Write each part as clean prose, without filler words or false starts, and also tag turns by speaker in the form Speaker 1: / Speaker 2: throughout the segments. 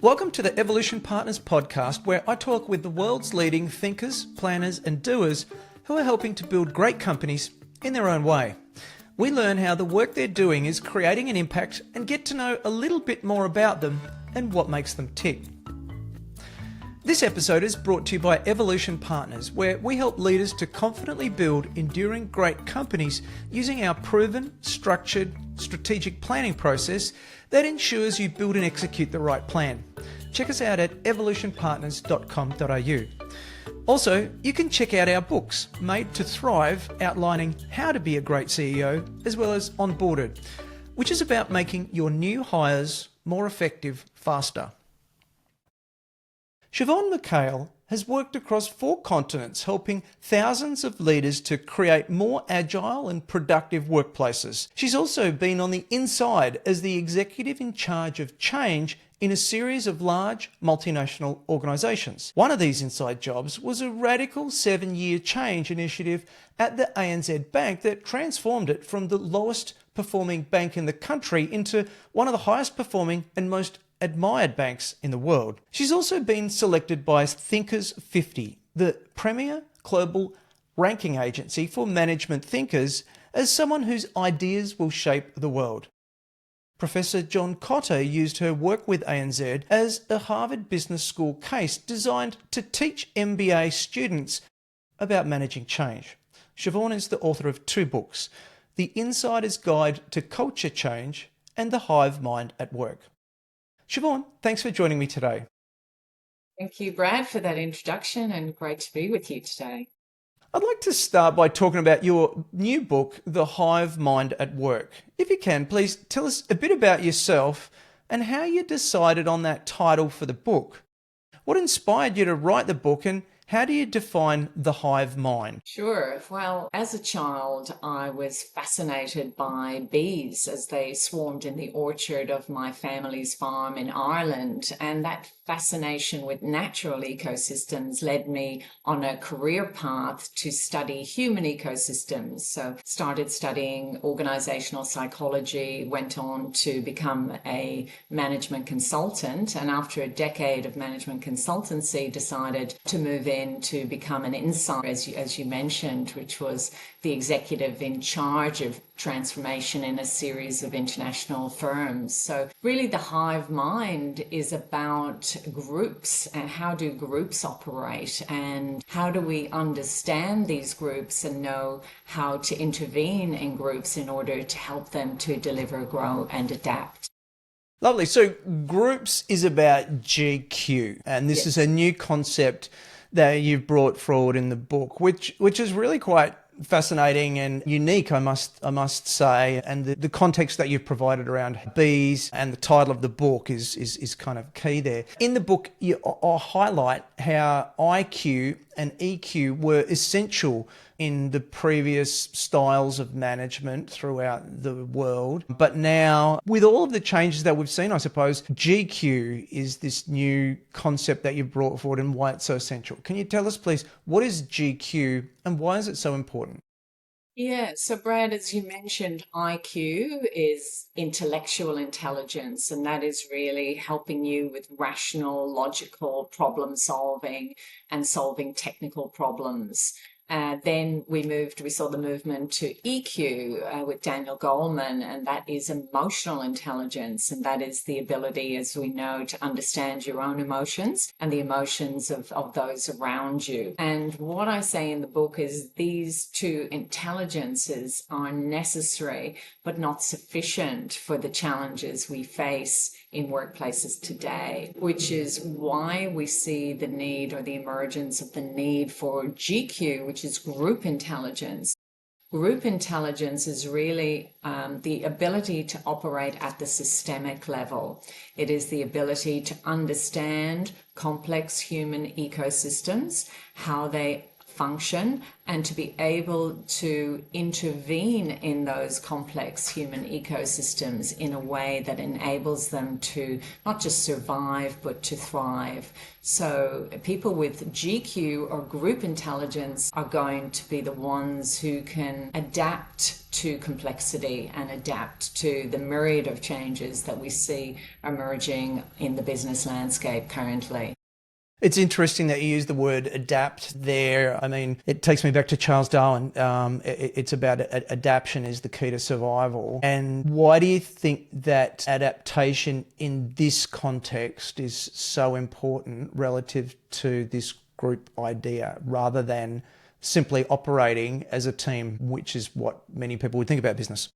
Speaker 1: Welcome to the Evolution Partners podcast, where I talk with the world's leading thinkers, planners and doers who are helping to build great companies in their own way. We learn how the work they're doing is creating an impact and get to know a little bit more about them and what makes them tick. This episode is brought to you by Evolution Partners, where we help leaders to confidently build enduring great companies using our proven, structured, strategic planning process that ensures you build and execute the right plan. Check us out at evolutionpartners.com.au. Also, you can check out our books, Made to Thrive, outlining how to be a great CEO, as well as Onboarded, which is about making your new hires more effective faster. Siobhan McHale has worked across 4 continents, helping thousands of leaders to create more agile and productive workplaces. She's also been on the inside as the executive in charge of change in a series of large multinational organisations. One of these inside jobs was a radical 7-year change initiative at the ANZ Bank that transformed it from the lowest performing bank in the country into one of the highest performing and most admired banks in the world. She's also been selected by Thinkers 50, the premier global ranking agency for management thinkers, as someone whose ideas will shape the world. Professor John Cotter used her work with ANZ as a Harvard Business School case designed to teach MBA students about managing change. Siobhan is the author of 2 books, The Insider's Guide to Culture Change and The Hive Mind at Work. Siobhan, thanks for joining me today.
Speaker 2: Thank you, Brad, for that introduction, and great to be with you today.
Speaker 1: I'd like to start by talking about your new book, The Hive Mind at Work. If you can, please tell us a bit about yourself and how you decided on that title for the book. What inspired you to write the book, and how do you define the hive mind?
Speaker 2: Sure. Well, as a child, I was fascinated by bees as they swarmed in the orchard of my family's farm in Ireland. And that fascination with natural ecosystems led me on a career path to study human ecosystems. So started studying organisational psychology, went on to become a management consultant. And after a decade of management consultancy, decided to move in to become an insider, as you mentioned, which was the executive in charge of transformation in a series of international firms. So really the hive mind is about groups and how do groups operate and how do we understand these groups and know how to intervene in groups in order to help them to deliver, grow and adapt.
Speaker 1: Lovely. So groups is about GQ, and this is a new concept that you've brought forward in the book, which is really quite fascinating and unique, I must say. And the context that you've provided around bees and the title of the book is kind of key there. In the book, you highlight how IQ and EQ were essential in the previous styles of management throughout the world. But now, with all of the changes that we've seen, I suppose, GQ is this new concept that you've brought forward and why it's so essential. Can you tell us, please, what is GQ and why is it so important?
Speaker 2: Yeah, so Brad, as you mentioned, IQ is intellectual intelligence, and that is really helping you with rational, logical problem solving and solving technical problems. Then we saw the movement to EQ with Daniel Goleman, and that is emotional intelligence. And that is the ability, as we know, to understand your own emotions and the emotions of those around you. And what I say in the book is these 2 intelligences are necessary, but not sufficient for the challenges we face in workplaces today, which is why we see the need or the emergence of the need for GQ, which is group intelligence. Group intelligence is really the ability to operate at the systemic level. It is the ability to understand complex human ecosystems, how they function and to be able to intervene in those complex human ecosystems in a way that enables them to not just survive but to thrive. So people with GQ or group intelligence are going to be the ones who can adapt to complexity and adapt to the myriad of changes that we see emerging in the business landscape currently.
Speaker 1: It's interesting that you use the word adapt there. I mean, it takes me back to Charles Darwin. It's about adaptation is the key to survival. And why do you think that adaptation in this context is so important relative to this group idea rather than simply operating as a team, which is what many people would think about business?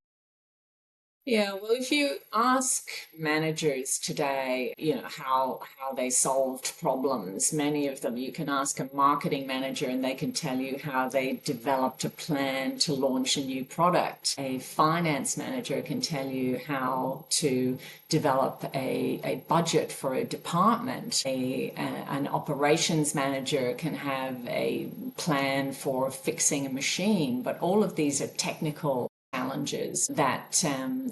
Speaker 2: Yeah, well, if you ask managers today, how they solved problems, many of them, you can ask a marketing manager and they can tell you how they developed a plan to launch a new product. A finance manager can tell you how to develop a budget for a department. An operations manager can have a plan for fixing a machine, but all of these are technical challenges that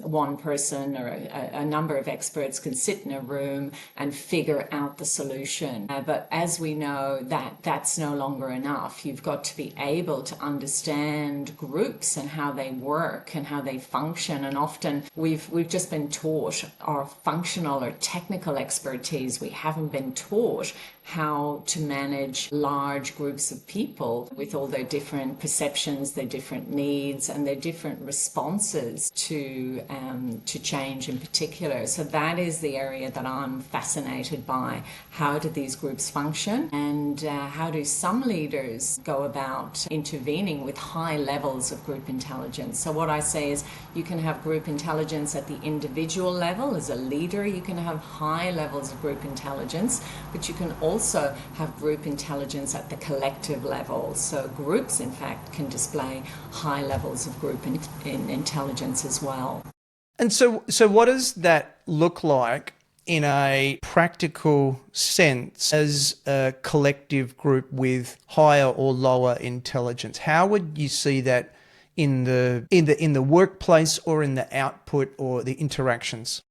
Speaker 2: one person or a number of experts can sit in a room and figure out the solution. But as we know, that's no longer enough. You've got to be able to understand groups and how they work and how they function. And often we've just been taught our functional or technical expertise. We haven't been taught how to manage large groups of people with all their different perceptions, their different needs, and their different responses to change in particular. So that is the area that I'm fascinated by. How do these groups function, and how do some leaders go about intervening with high levels of group intelligence? So what I say is you can have group intelligence at the individual level. As a leader, you can have high levels of group intelligence, but you can also have group intelligence at the collective level. So groups, in fact, can display high levels of group intelligence as well.
Speaker 1: And so what does that look like in a practical sense as a collective group with higher or lower intelligence? How would you see that in the workplace or in the output or the interactions?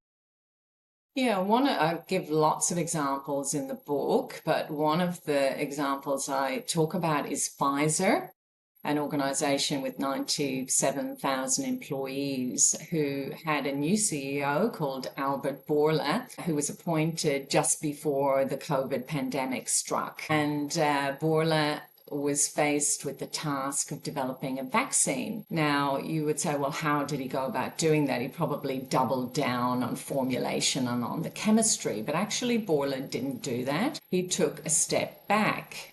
Speaker 2: Yeah, I give lots of examples in the book, but one of the examples I talk about is Pfizer, an organization with 97,000 employees, who had a new CEO called Albert Bourla, who was appointed just before the COVID pandemic struck. And Bourla was faced with the task of developing a vaccine. Now, you would say, well, how did he go about doing that? He probably doubled down on formulation and on the chemistry, but actually Bourla didn't do that. He took a step back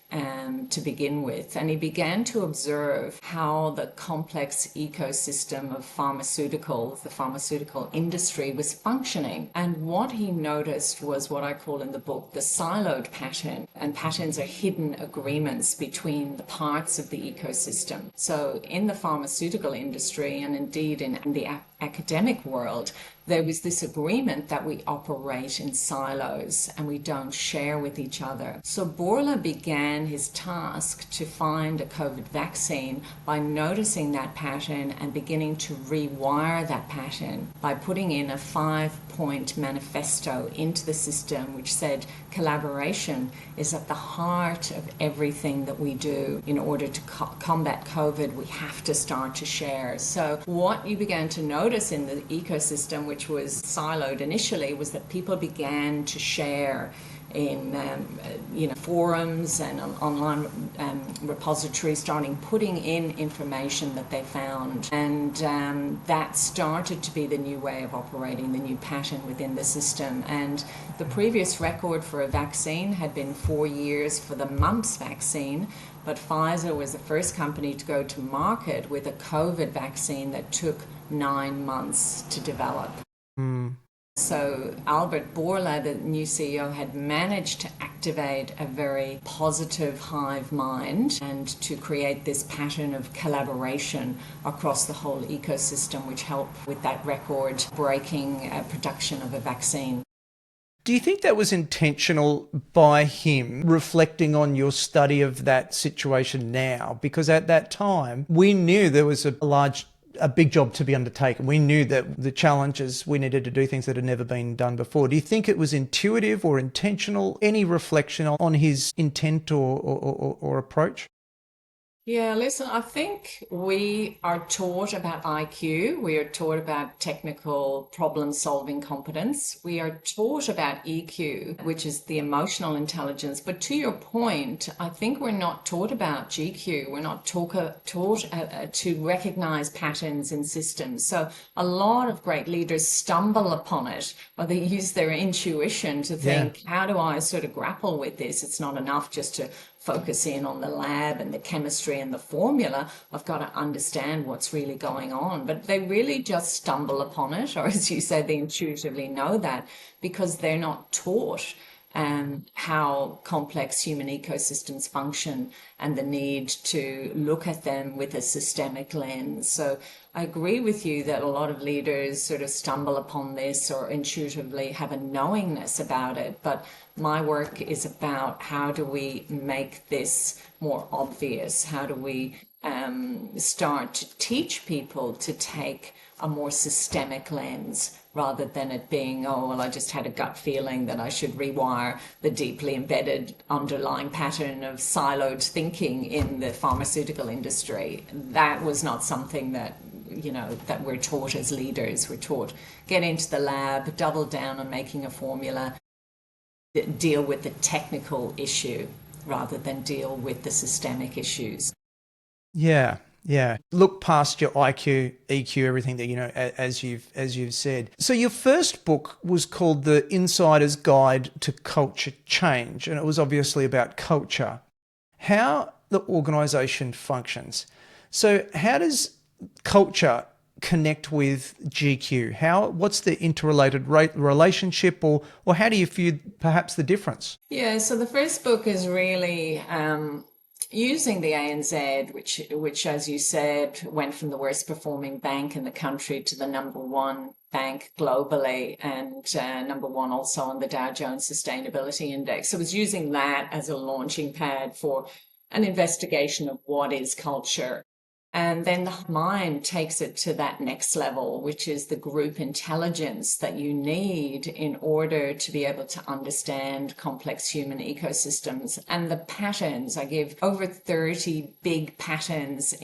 Speaker 2: to begin with, and he began to observe how the complex ecosystem of pharmaceuticals, the pharmaceutical industry, was functioning. And what he noticed was what I call in the book the siloed pattern, and patterns are hidden agreements between the parts of the ecosystem. So in the pharmaceutical industry, and indeed in the academic world, there was this agreement that we operate in silos and we don't share with each other. So Bourla began his task to find a COVID vaccine by noticing that pattern and beginning to rewire that pattern by putting in a 5-point manifesto into the system which said collaboration is at the heart of everything that we do. In order to combat COVID, we have to start to share. So what you began to notice in the ecosystem, which was siloed initially, was that people began to share in forums and online repositories, starting putting in information that they found, and that started to be the new way of operating, the new pattern within the system. And the previous record for a vaccine had been 4 years for the mumps vaccine, but Pfizer was the first company to go to market with a COVID vaccine that took 9 months to develop. So Albert Bourla, the new CEO, had managed to activate a very positive hive mind and to create this pattern of collaboration across the whole ecosystem, which helped with that record-breaking production of a vaccine.
Speaker 1: Do you think that was intentional by him reflecting on your study of that situation now? Because at that time, we knew there was a big job to be undertaken. We knew that the challenges, we needed to do things that had never been done before. Do you think it was intuitive or intentional? Any reflection on his intent or approach?
Speaker 2: Yeah, listen, I think we are taught about IQ. We are taught about technical problem solving competence. We are taught about EQ, which is the emotional intelligence. But to your point, I think we're not taught about GQ. We're not taught to recognize patterns in systems. So a lot of great leaders stumble upon it, or they use their intuition to
Speaker 1: Yeah.
Speaker 2: think, how do I sort of grapple with this? It's not enough just to focus in on the lab and the chemistry and the formula. I've got to understand what's really going on. But they really just stumble upon it, or as you say, they intuitively know that because they're not taught how complex human ecosystems function and the need to look at them with a systemic lens. So I agree with you that a lot of leaders sort of stumble upon this or intuitively have a knowingness about it. But my work is about how do we make this more obvious? How do we start to teach people to take a more systemic lens rather than it being, oh, well, I just had a gut feeling that I should rewire the deeply embedded underlying pattern of siloed thinking in the pharmaceutical industry. That was not something that, that we're taught as leaders. We're taught get into the lab, double down on making a formula, deal with the technical issue rather than deal with the systemic issues.
Speaker 1: Yeah, yeah. Look past your IQ, EQ, everything that as you've said. So your first book was called The Insider's Guide to Culture Change, and it was obviously about culture, how the organisation functions. So how does culture connect with GQ? What's the interrelated relationship, or how do you view perhaps the difference?
Speaker 2: Yeah, so the first book is really using the ANZ, which, as you said, went from the worst performing bank in the country to the number one bank globally and number one also on the Dow Jones Sustainability Index. So it was using that as a launching pad for an investigation of what is culture. And then the mind takes it to that next level, which is the group intelligence that you need in order to be able to understand complex human ecosystems and the patterns. I give over 30 big patterns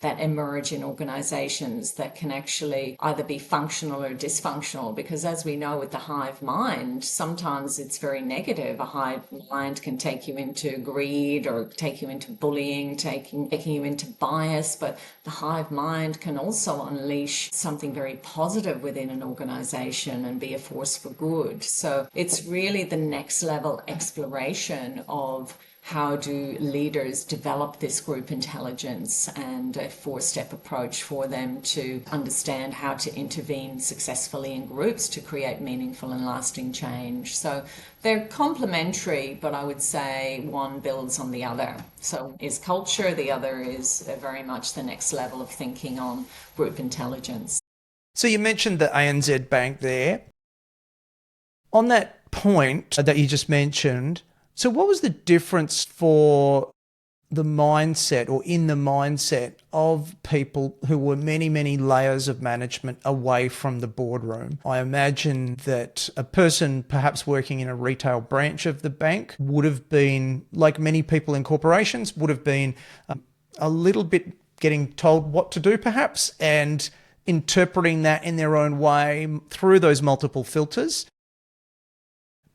Speaker 2: that emerge in organizations that can actually either be functional or dysfunctional. Because as we know with the hive mind, sometimes it's very negative. A hive mind can take you into greed or take you into bullying, taking you into bias. But the hive mind can also unleash something very positive within an organization and be a force for good. So it's really the next level exploration of how do leaders develop this group intelligence and a four-step approach for them to understand how to intervene successfully in groups to create meaningful and lasting change. So they're complementary, but I would say one builds on the other. So is culture, the other is very much the next level of thinking on group intelligence.
Speaker 1: So you mentioned the ANZ Bank there. On that point that you just mentioned, so what was the difference for the mindset or in the mindset of people who were many, many layers of management away from the boardroom? I imagine that a person perhaps working in a retail branch of the bank would have been, like many people in corporations, would have been a little bit getting told what to do perhaps and interpreting that in their own way through those multiple filters.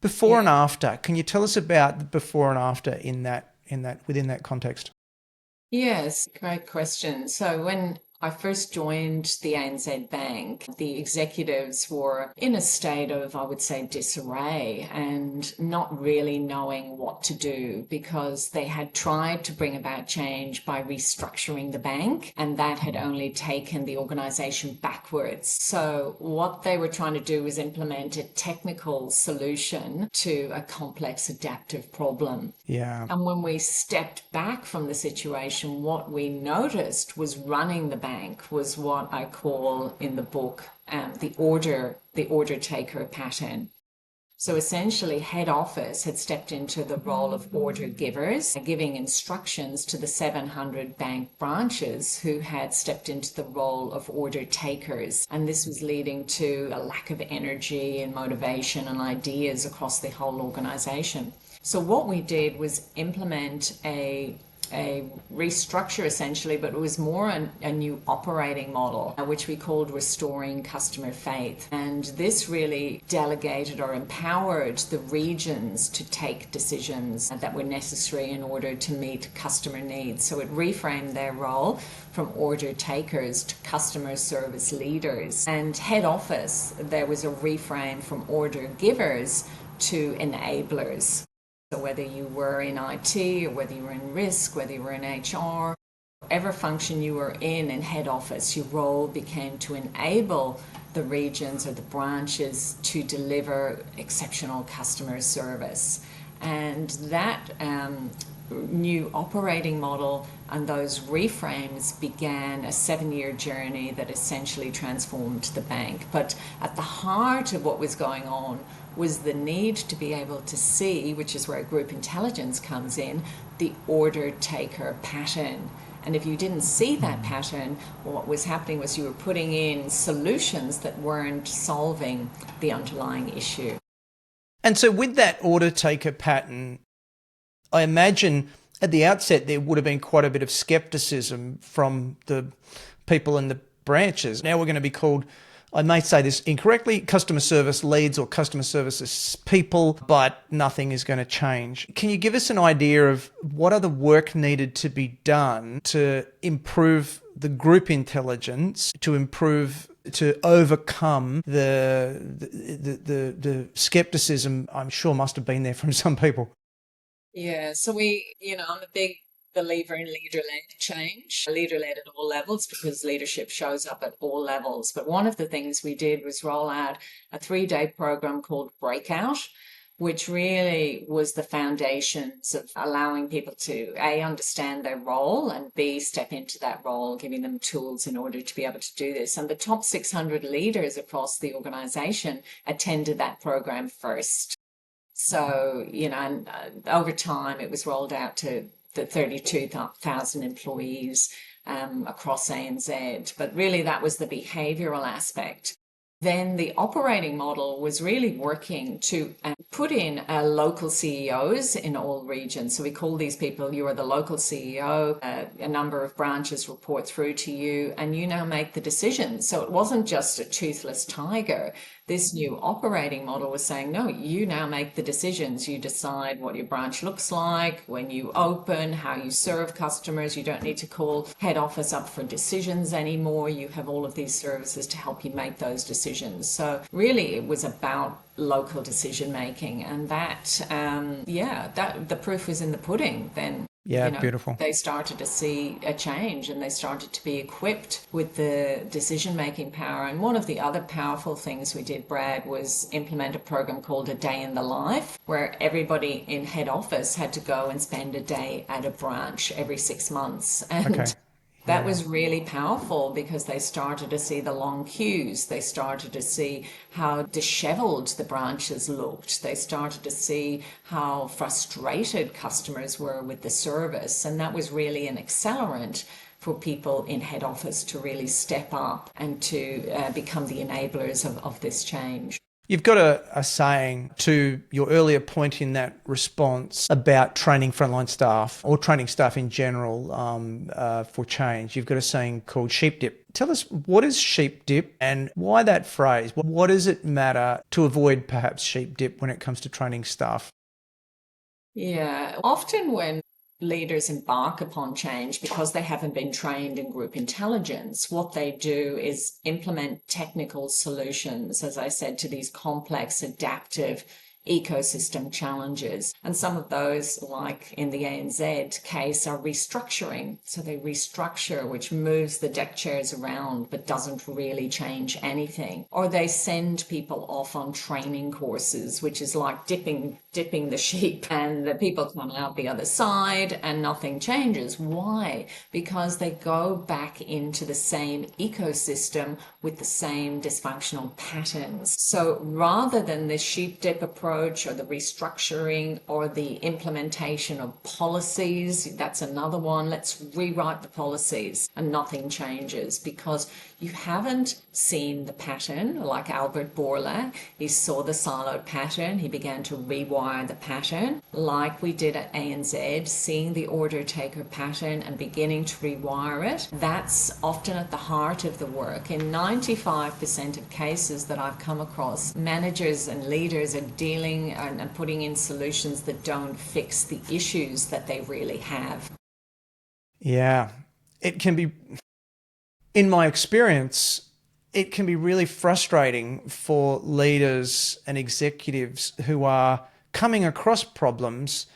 Speaker 1: Before and after, can you tell us about the before and after within that context?
Speaker 2: Yes, great question. So when I first joined the ANZ Bank, the executives were in a state of, I would say, disarray and not really knowing what to do because they had tried to bring about change by restructuring the bank, and that had only taken the organization backwards. So what they were trying to do was implement a technical solution to a complex adaptive problem.
Speaker 1: Yeah.
Speaker 2: And when we stepped back from the situation, what we noticed was running the bank was what I call in the book the order taker pattern. So essentially, head office had stepped into the role of order givers, giving instructions to the 700 bank branches who had stepped into the role of order takers. And this was leading to a lack of energy and motivation and ideas across the whole organization. So what we did was implement a restructure essentially, but it was more a new operating model, which we called restoring customer faith. And this really delegated or empowered the regions to take decisions that were necessary in order to meet customer needs. So it reframed their role from order takers to customer service leaders. And head office, there was a reframe from order givers to enablers. So whether you were in IT or whether you were in risk, whether you were in HR, whatever function you were in head office, your role became to enable the regions or the branches to deliver exceptional customer service. And that new operating model and those reframes began a 7-year journey that essentially transformed the bank. But at the heart of what was going on was the need to be able to see, which is where group intelligence comes in, the order taker pattern. And if you didn't see that pattern, what was happening was you were putting in solutions that weren't solving the underlying issue.
Speaker 1: And so with that order taker pattern, I imagine at the outset there would have been quite a bit of skepticism from the people in the branches. Now we're going to be called, I may say this incorrectly, customer service leads or customer services people, but nothing is going to change. Can you give us an idea of what other work needed to be done to improve the group intelligence, to overcome the skepticism I'm sure must have been there from some people?
Speaker 2: Yeah, so I'm a big believer in leader-led change, leader-led at all levels, because leadership shows up at all levels. But one of the things we did was roll out a 3-day program called Breakout, which really was the foundations of allowing people to A, understand their role, and B, step into that role, giving them tools in order to be able to do this. And the top 600 leaders across the organization attended that program first. So, and over time it was rolled out to the 32,000 employees across ANZ. But really that was the behavioural aspect. Then the operating model was really working to put in local CEOs in all regions. So we call these people, you are the local CEO, a number of branches report through to you, and you now make the decisions. So it wasn't just a toothless tiger. This new operating model was saying, no, you now make the decisions. You decide what your branch looks like, when you open, how you serve customers. You don't need to call head office up for decisions anymore. You have all of these services to help you make those decisions. So really it was about local decision making, and that the proof was in the pudding then.
Speaker 1: Yeah, beautiful.
Speaker 2: They started to see a change and they started to be equipped with the decision-making power. And one of the other powerful things we did, Brad, was implement a program called A Day in the Life, where everybody in head office had to go and spend a day at a branch every 6 months. And that was really powerful because they started to see the long queues. They started to see how disheveled the branches looked. They started to see how frustrated customers were with the service. And that was really an accelerant for people in head office to really step up and to become the enablers of this change.
Speaker 1: You've got a saying to your earlier point in that response about training frontline staff or training staff in general for change. You've got a saying called sheep dip. Tell us, what is sheep dip and why that phrase? What does it matter to avoid perhaps sheep dip when it comes to training staff?
Speaker 2: Yeah, often when leaders embark upon change, because they haven't been trained in group intelligence, what they do is implement technical solutions, as I said, to these complex, adaptive ecosystem challenges. And some of those, like in the ANZ case, are restructuring. So they restructure, which moves the deck chairs around but doesn't really change anything. Or they send people off on training courses, which is like dipping the sheep, and the people come out the other side and nothing changes. Why? Because they go back into the same ecosystem with the same dysfunctional patterns. So rather than the sheep dip approach or the restructuring or the implementation of policies, that's another one. Let's rewrite the policies and nothing changes because you haven't seen the pattern. Like Albert Bourla, he saw the siloed pattern, he began to rewire the pattern, like we did at ANZ, seeing the order taker pattern and beginning to rewire it. That's often at the heart of the work. In 95% of cases that I've come across, managers and leaders are dealing and putting in solutions that don't fix the issues that they really have.
Speaker 1: Yeah, it can be, in my experience, it can be really frustrating for leaders and executives who are coming across problems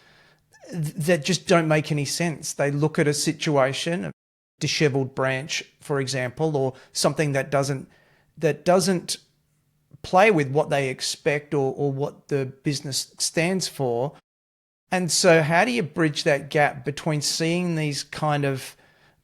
Speaker 1: that just don't make any sense. They look at a situation, a disheveled branch, for example, or something that doesn't play with what they expect or what the business stands for. And so how do you bridge that gap between seeing these kind of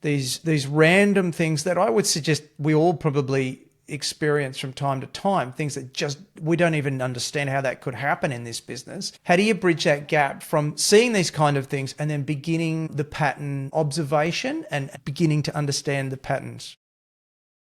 Speaker 1: these random things that I would suggest we all probably experience from time to time, things that just we don't even understand how that could happen in this business? How do you bridge that gap from seeing these kind of things and then beginning the pattern observation and beginning to understand the patterns?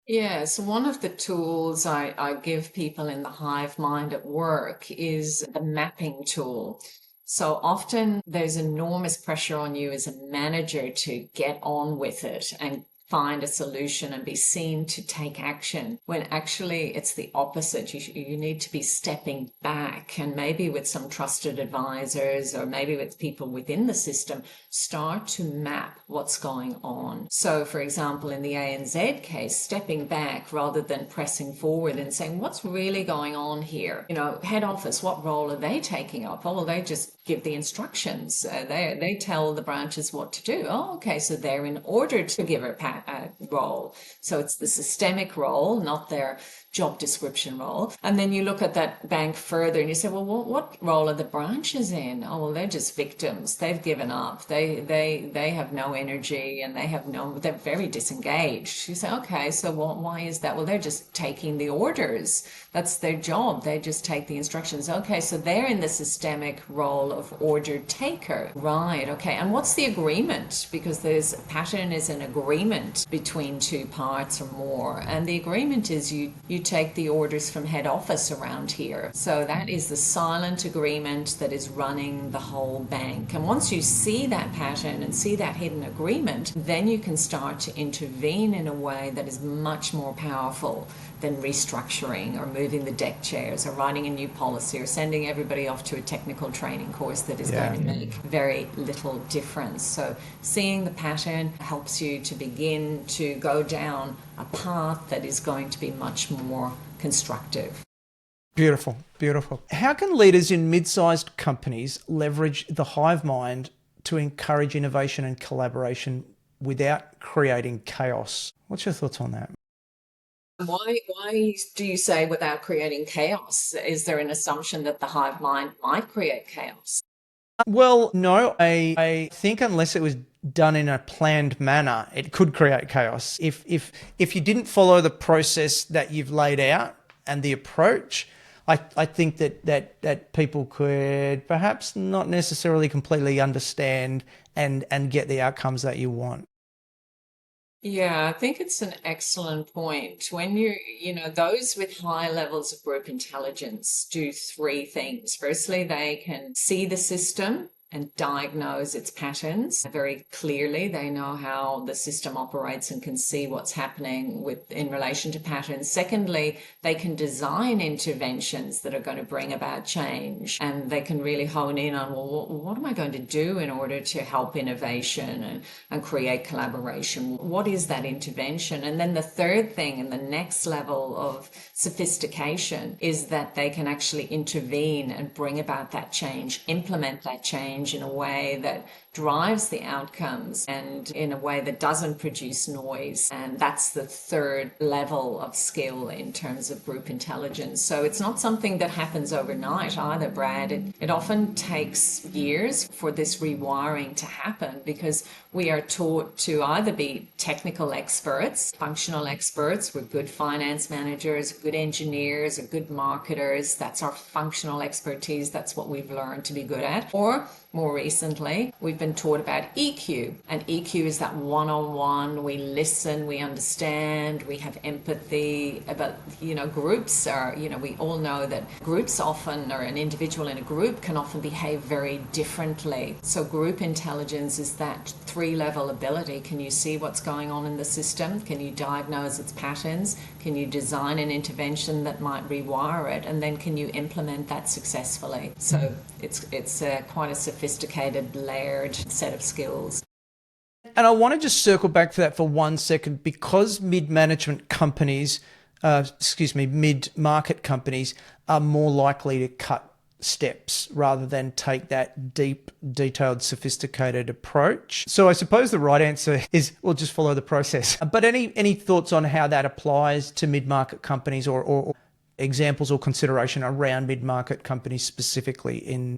Speaker 2: Yeah, so one of the tools I give people in the hive mind at work is the mapping tool. So often there's enormous pressure on you as a manager to get on with it and find a solution and be seen to take action, when actually it's the opposite. You need to be stepping back and maybe with some trusted advisors or maybe with people within the system, start to map what's going on. So for example, in the ANZ case, stepping back rather than pressing forward and saying, what's really going on here? You know, head office, what role are they taking up? Oh, well, they just give the instructions. They tell the branches what to do. Oh, okay, so they're in order to give a role. So it's the systemic role, not their job description role. And then you look at that bank further and you say, well, what role are the branches in? Oh, well, they're just victims. They've given up. They have no energy and they're very disengaged. You say, okay, so why is that? Well, they're just taking the orders. That's their job. They just take the instructions. Okay, so they're in the systemic role of order taker. Right, okay. And what's the agreement? Because there's pattern is an agreement between two parts or more. And the agreement is you take the orders from head office around here. So that is the silent agreement that is running the whole bank. And once you see that pattern and see that hidden agreement, then you can start to intervene in a way that is much more powerful than restructuring or moving the deck chairs or writing a new policy or sending everybody off to a technical training course that is going to make very little difference. So seeing the pattern helps you to begin to go down a path that is going to be much more constructive.
Speaker 1: Beautiful, beautiful. How can leaders in mid-sized companies leverage the hive mind to encourage innovation and collaboration without creating chaos? What's your thoughts on that?
Speaker 2: Why do you say without creating chaos? Is there an assumption that the hive mind might create chaos?
Speaker 1: Well, no, I think unless it was done in a planned manner, it could create chaos. If you didn't follow the process that you've laid out and the approach, I think that people could perhaps not necessarily completely understand and get the outcomes that you want.
Speaker 2: Yeah, I think it's an excellent point. When those with high levels of group intelligence do three things. Firstly, they can see the system and diagnose its patterns very clearly. They know how the system operates and can see what's happening in relation to patterns. Secondly, they can design interventions that are going to bring about change, and they can really hone in on, well, what am I going to do in order to help innovation and create collaboration? What is that intervention? And then the third thing, and the next level of sophistication, is that they can actually intervene and bring about that change, implement that change in a way that drives the outcomes and in a way that doesn't produce noise. And that's the third level of skill in terms of group intelligence. So it's not something that happens overnight either, Brad. It often takes years for this rewiring to happen, because we are taught to either be technical experts, functional experts. We're good finance managers, good engineers, or good marketers. That's our functional expertise. That's what we've learned to be good at. Or more recently, we've been taught about EQ, and EQ is that one-on-one. We listen, we understand, we have empathy. But groups are, we all know that groups often, or an individual in a group can often behave very differently. So group intelligence is that three-level ability. Can you see what's going on in the system? Can you diagnose its patterns? Can you design an intervention that might rewire it? And then can you implement that successfully? So it's quite a sophisticated, layered set of skills.
Speaker 1: And I want to just circle back to that for 1 second, because mid-market companies are more likely to cut steps rather than take that deep, detailed, sophisticated approach. So I suppose the right answer is we'll just follow the process. But any thoughts on how that applies to mid-market companies, or examples or consideration around mid-market companies specifically in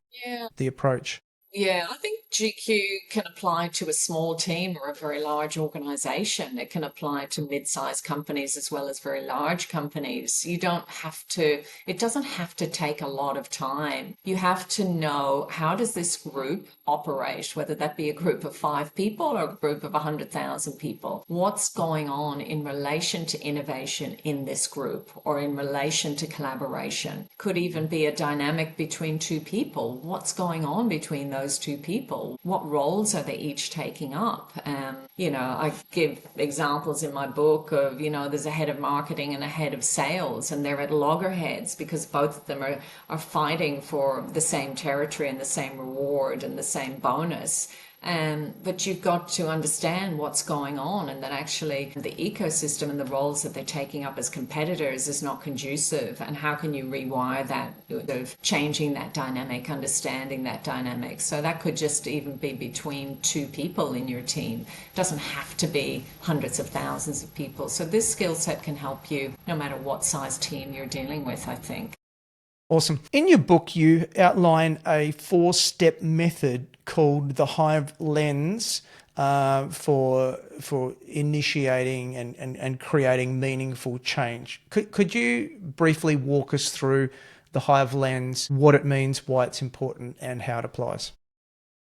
Speaker 1: the approach?
Speaker 2: Yeah, I think GQ can apply to a small team or a very large organization. It can apply to mid-sized companies as well as very large companies. It doesn't have to take a lot of time. You have to know, how does this group operate, whether that be a group of 5 people or a group of 100,000 people. What's going on in relation to innovation in this group, or in relation to collaboration? Could even be a dynamic between 2 people. What's going on between those 2 people? What roles are they each taking up? I give examples in my book of, there's a head of marketing and a head of sales, and they're at loggerheads because both of them are fighting for the same territory and the same reward and the same bonus. But you've got to understand what's going on, and that actually the ecosystem and the roles that they're taking up as competitors is not conducive. And how can you rewire that, of changing that dynamic, understanding that dynamic? So that could just even be between 2 people in your team. It doesn't have to be hundreds of thousands of people. So this skill set can help you no matter what size team you're dealing with, I think.
Speaker 1: Awesome. In your book, you outline a 4-step method called the Hive Lens for initiating and creating meaningful change. Could you briefly walk us through the Hive Lens, what it means, why it's important, and how it applies?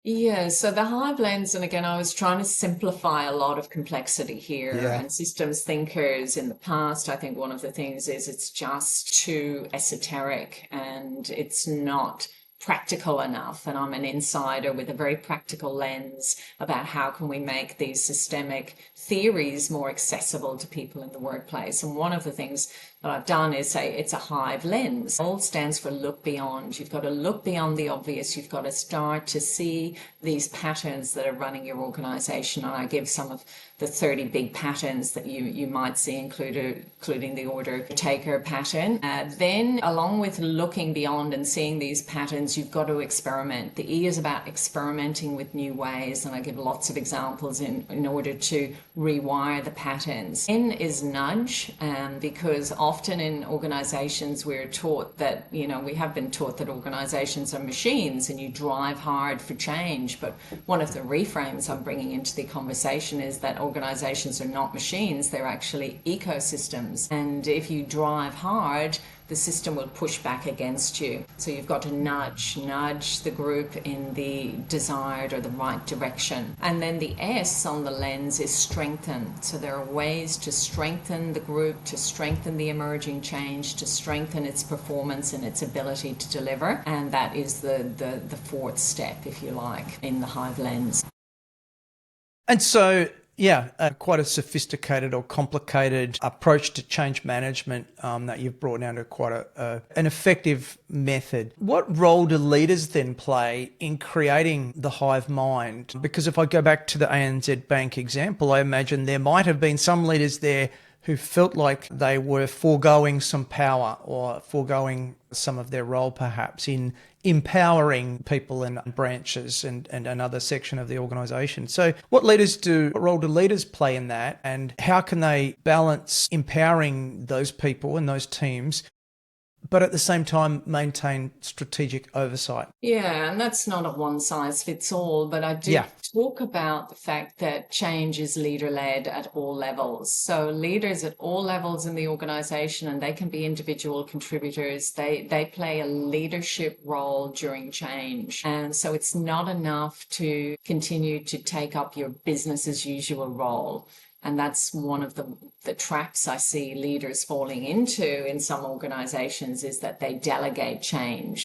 Speaker 2: Yeah, so the Hive Lens, and again, I was trying to simplify a lot of complexity here.
Speaker 1: Yeah.
Speaker 2: And systems thinkers in the past, I think one of the things is it's just too esoteric and it's not practical enough. And I'm an insider with a very practical lens about how can we make these systemic theories more accessible to people in the workplace. And one of the things that I've done is say it's a Hive Lens. All stands for look beyond. You've got to look beyond the obvious. You've got to start to see these patterns that are running your organization. And I give some of the 30 big patterns that you might see, including the order taker pattern. Then along with looking beyond and seeing these patterns, you've got to experiment. The E is about experimenting with new ways, and I give lots of examples in order to rewire the patterns. N is nudge, because often in organizations we're taught that, we have been taught that organizations are machines and you drive hard for change. But one of the reframes I'm bringing into the conversation is that organizations are not machines, they're actually ecosystems. And if you drive hard, the system will push back against you. So you've got to nudge the group in the desired or the right direction. And then the S on the lens is strengthen. So there are ways to strengthen the group, to strengthen the emerging change, to strengthen its performance and its ability to deliver. And that is the fourth step, if you like, in the Hive Lens.
Speaker 1: And so, yeah, quite a sophisticated or complicated approach to change management that you've brought down to quite an effective method. What role do leaders then play in creating the hive mind? Because if I go back to the ANZ Bank example, I imagine there might have been some leaders there who felt like they were foregoing some power or foregoing some of their role perhaps in empowering people and branches and another section of the organisation. So what role do leaders play in that, and how can they balance empowering those people and those teams but at the same time maintain strategic oversight?
Speaker 2: Yeah, and that's not a one size fits all, but I do talk about the fact that change is leader led at all levels. So leaders at all levels in the organization, and they can be individual contributors, they play a leadership role during change. And so it's not enough to continue to take up your business as usual role. And that's one of the traps I see leaders falling into in some organizations, is that they delegate change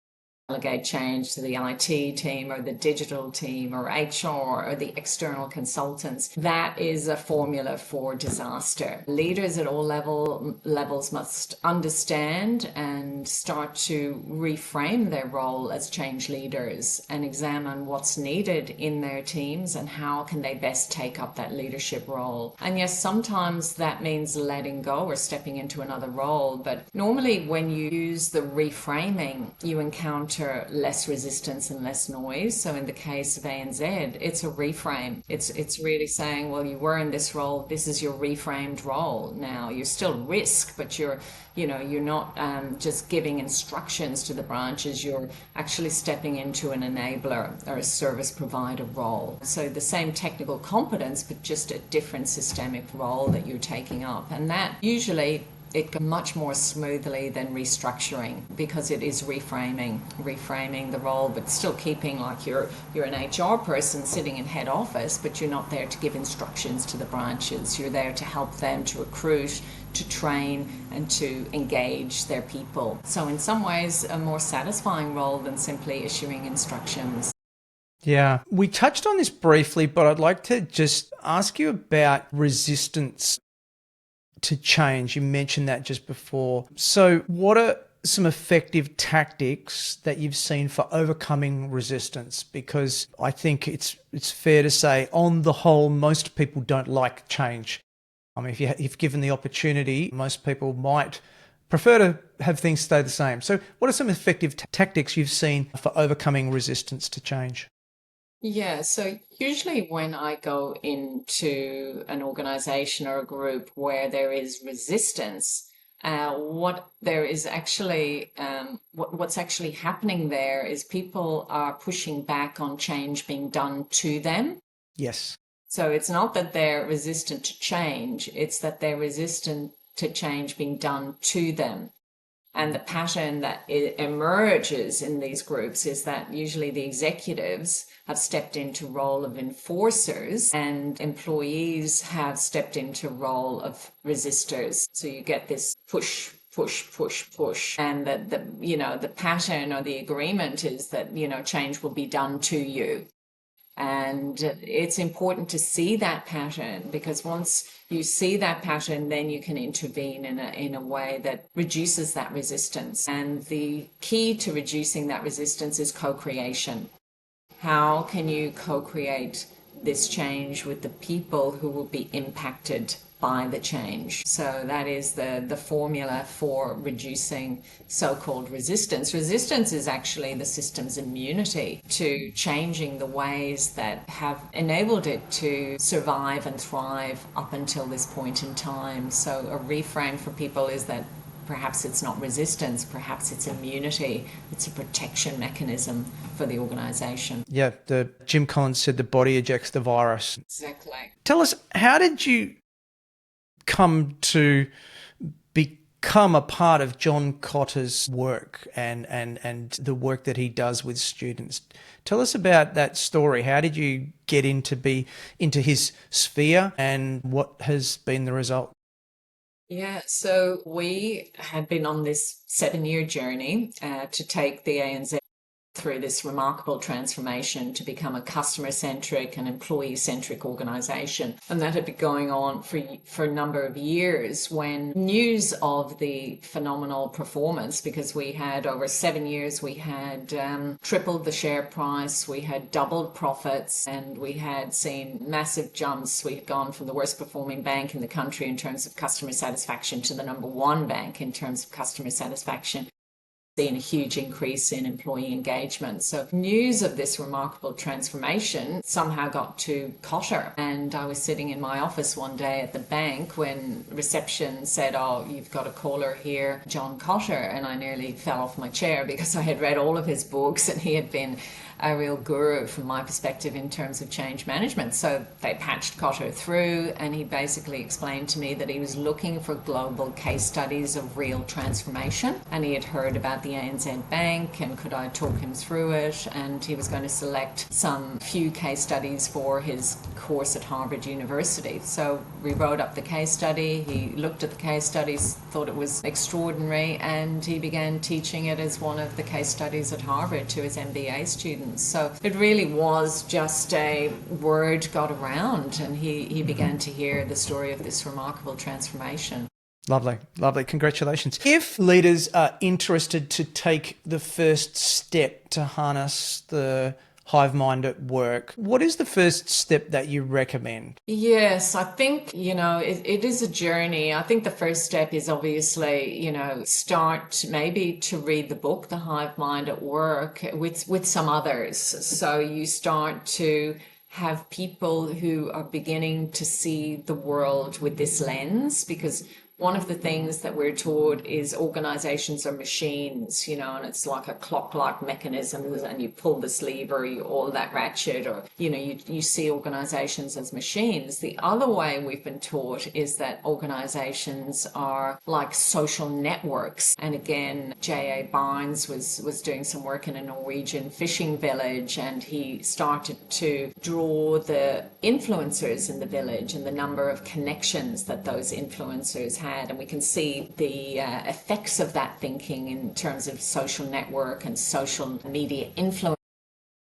Speaker 2: to the IT team or the digital team or HR or the external consultants. That is a formula for disaster. Leaders at all levels must understand and start to reframe their role as change leaders and examine what's needed in their teams and how can they best take up that leadership role. And yes, sometimes that means letting go or stepping into another role, but normally when you use the reframing, you encounter less resistance and less noise. So in the case of ANZ, it's a reframe. It's really saying, well, you were in this role, this is your reframed role now. You're still risk, but you're not just giving instructions to the branches, you're actually stepping into an enabler or a service provider role. So the same technical competence, but just a different systemic role that you're taking up. And that usually it goes much more smoothly than restructuring, because it is reframing the role, but still keeping like you're an HR person sitting in head office, but you're not there to give instructions to the branches. You're there to help them to recruit, to train, and to engage their people. So in some ways, a more satisfying role than simply issuing instructions.
Speaker 1: Yeah, we touched on this briefly, but I'd like to just ask you about resistance to change. You mentioned that just before. So what are some effective tactics that you've seen for overcoming resistance? Because I think it's fair to say, on the whole, most people don't like change. I mean, if given the opportunity, most people might prefer to have things stay the same. So what are some effective tactics you've seen for overcoming resistance to change?
Speaker 2: Yeah, so usually when I go into an organization or a group where there is resistance, what's actually happening there is people are pushing back on change being done to them.
Speaker 1: Yes.
Speaker 2: So it's not that they're resistant to change, it's that they're resistant to change being done to them. And the pattern that emerges in these groups is that usually the executives have stepped into role of enforcers and employees have stepped into role of resistors. So you get this push, push, push, push. And the pattern or the agreement is that, change will be done to you. And it's important to see that pattern, because once you see that pattern, then you can intervene in a way that reduces that resistance. And the key to reducing that resistance is co-creation. How can you co-create this change with the people who will be impacted by the change? So that is the formula for reducing so-called resistance. Resistance is actually the system's immunity to changing the ways that have enabled it to survive and thrive up until this point in time. So a reframe for people is that perhaps it's not resistance, perhaps it's immunity. It's a protection mechanism for the organisation.
Speaker 1: Yeah, Jim Collins said the body ejects the virus.
Speaker 2: Exactly.
Speaker 1: Tell us, how did you come to be become a part of John Cotter's work and the work that he does with students. Tell us about that story. How did you get into his sphere, and what has been the result?
Speaker 2: Yeah, so we had been on this 7-year journey to take the ANZ through this remarkable transformation to become a customer-centric and employee-centric organisation. And that had been going on for a number of years when news of the phenomenal performance, because we had over 7 years, we had tripled the share price, we had doubled profits, and we had seen massive jumps. We had gone from the worst performing bank in the country in terms of customer satisfaction to the number one bank in terms of customer satisfaction, seen a huge increase in employee engagement. So news of this remarkable transformation somehow got to Cotter. And I was sitting in my office one day at the bank when reception said, "Oh, you've got a caller here, John Cotter." And I nearly fell off my chair because I had read all of his books and he had been a real guru from my perspective in terms of change management. So they patched Cotter through, and he basically explained to me that he was looking for global case studies of real transformation, and he had heard about the ANZ Bank and could I talk him through it, and he was going to select some few case studies for his course at Harvard University. So we wrote up the case study, he looked at the case studies, thought it was extraordinary, and he began teaching it as one of the case studies at Harvard to his MBA students. So it really was just a word got around, and he began to hear the story of this remarkable transformation.
Speaker 1: Lovely, lovely. Congratulations. If leaders are interested to take the first step to harness the hive mind at work, what is the first step that you recommend?
Speaker 2: Yes, I think, it is a journey. I think the first step is obviously, start maybe to read the book, The Hive Mind at Work, with some others. So you start to have people who are beginning to see the world with this lens, because one of the things that we're taught is organizations are machines, and it's like a clock-like mechanism, and you pull this lever, you all that ratchet, or, you see organizations as machines. The other way we've been taught is that organizations are like social networks. And again, J.A. Barnes was doing some work in a Norwegian fishing village, and he started to draw the influencers in the village and the number of connections that those influencers had. And we can see the effects of that thinking in terms of social network and social media influence.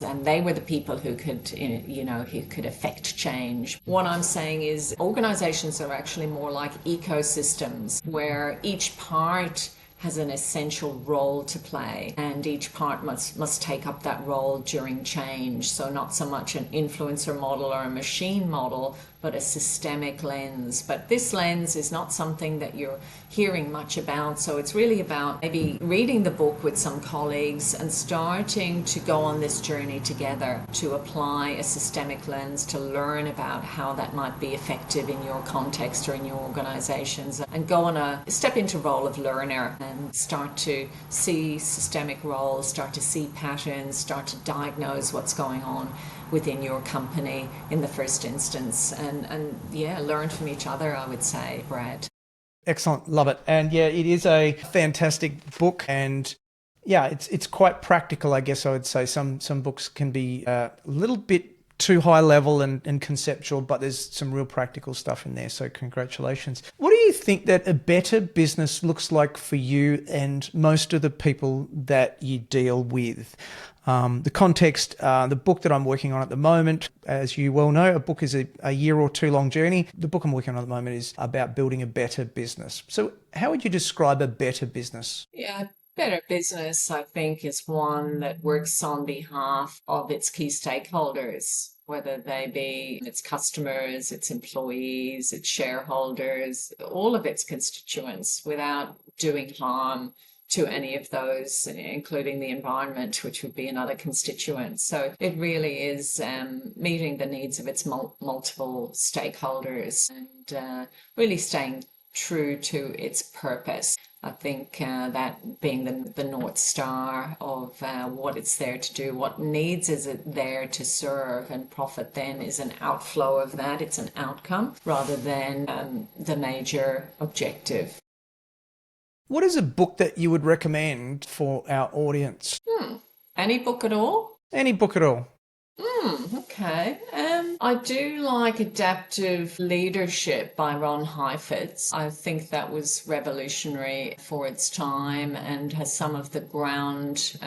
Speaker 2: And they were the people who could, who could affect change. What I'm saying is organizations are actually more like ecosystems where each part has an essential role to play, and each part must take up that role during change. So not so much an influencer model or a machine model, but a systemic lens. But this lens is not something that you're hearing much about. So it's really about maybe reading the book with some colleagues and starting to go on this journey together to apply a systemic lens, to learn about how that might be effective in your context or in your organizations, and go on step into role of learner and start to see systemic roles, start to see patterns, start to diagnose what's going on within your company in the first instance, and learn from each other, I would say, Brad.
Speaker 1: Excellent, love it. And yeah, it is a fantastic book, and yeah, it's quite practical, I guess I would say. Some books can be a little bit too high level and conceptual, but there's some real practical stuff in there, so congratulations. What do you think that a better business looks like for you and most of the people that you deal with? The context, the book that I'm working on at the moment, as you well know, a book is a year or two long journey. The book I'm working on at the moment is about building a better business. So how would you describe a better business?
Speaker 2: Yeah, better business, I think, is one that works on behalf of its key stakeholders, whether they be its customers, its employees, its shareholders, all of its constituents, without doing harm to any of those, including the environment, which would be another constituent. So it really is meeting the needs of its multiple stakeholders and really staying true to its purpose. I think that being the North Star of what it's there to do, what needs is it there to serve, and profit then is an outflow of that. It's an outcome rather than the major objective.
Speaker 1: What is a book that you would recommend for our audience?
Speaker 2: Any book at all?
Speaker 1: Any book at all.
Speaker 2: Okay. I do like Adaptive Leadership by Ron Heifetz. I think that was revolutionary for its time and has some of the ground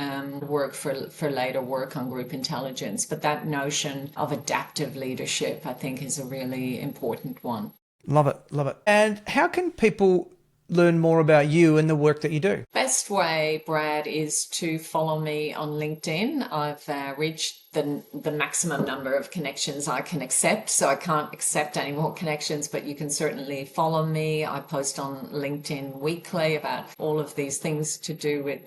Speaker 2: work for later work on group intelligence. But that notion of adaptive leadership, I think, is a really important one.
Speaker 1: Love it, love it. And how can people learn more about you and the work that you do?
Speaker 2: Best way, Brad, is to follow me on LinkedIn. I've reached the maximum number of connections I can accept, so I can't accept any more connections, but you can certainly follow me. I post on LinkedIn weekly about all of these things to do with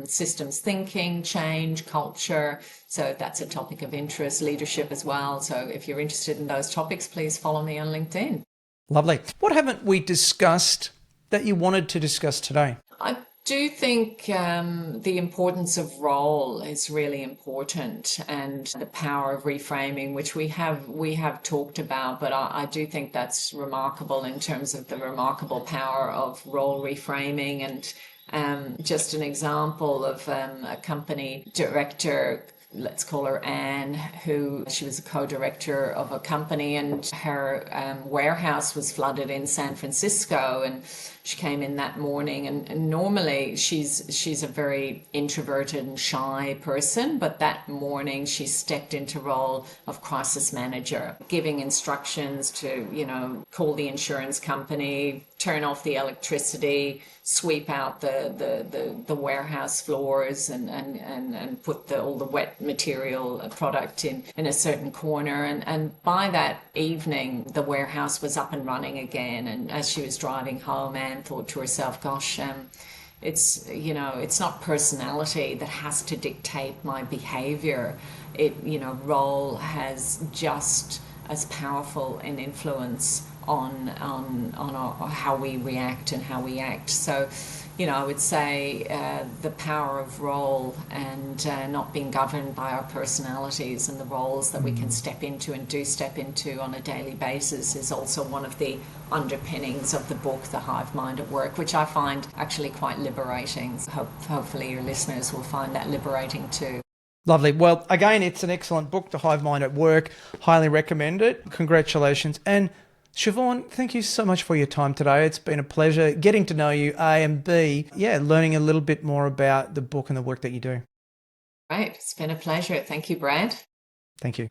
Speaker 2: systems thinking, change, culture. So that's a topic of interest, leadership as well. So if you're interested in those topics, please follow me on LinkedIn.
Speaker 1: Lovely. What haven't we discussed that you wanted to discuss today?
Speaker 2: I do think the importance of role is really important, and the power of reframing, which we have talked about, but I do think that's remarkable in terms of the remarkable power of role reframing. And just an example of a company director, let's call her Anne, who she was a co-director of a company, and her warehouse was flooded in San Francisco, and she came in that morning, and normally she's a very introverted and shy person, but that morning she stepped into role of crisis manager, giving instructions to, call the insurance company, turn off the electricity, sweep out the warehouse floors, and put all the wet material product in a certain corner. And by that evening, the warehouse was up and running again. And as she was driving home, Anne thought to herself, gosh, it's not personality that has to dictate my behavior. Role has just as powerful an influence on how we react and how we act. So, I would say the power of role and not being governed by our personalities and the roles that we can step into and do step into on a daily basis is also one of the underpinnings of the book, The Hive Mind at Work, which I find actually quite liberating. So hopefully your listeners will find that liberating too.
Speaker 1: Lovely. Well, again, it's an excellent book, The Hive Mind at Work. Highly recommend it. Congratulations. And Siobhan, thank you so much for your time today. It's been a pleasure getting to know you, A, and B, learning a little bit more about the book and the work that you do.
Speaker 2: Great. It's been a pleasure. Thank you, Brad.
Speaker 1: Thank you.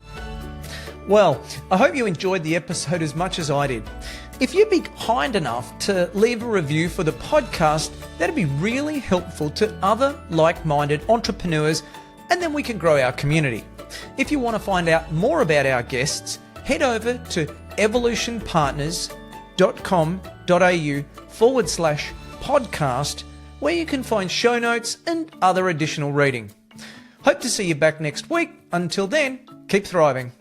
Speaker 1: Well, I hope you enjoyed the episode as much as I did. If you'd be kind enough to leave a review for the podcast, that'd be really helpful to other like-minded entrepreneurs, and then we can grow our community. If you want to find out more about our guests, head over to evolutionpartners.com.au/podcast, where you can find show notes and other additional reading. Hope to see you back next week. Until then, keep thriving.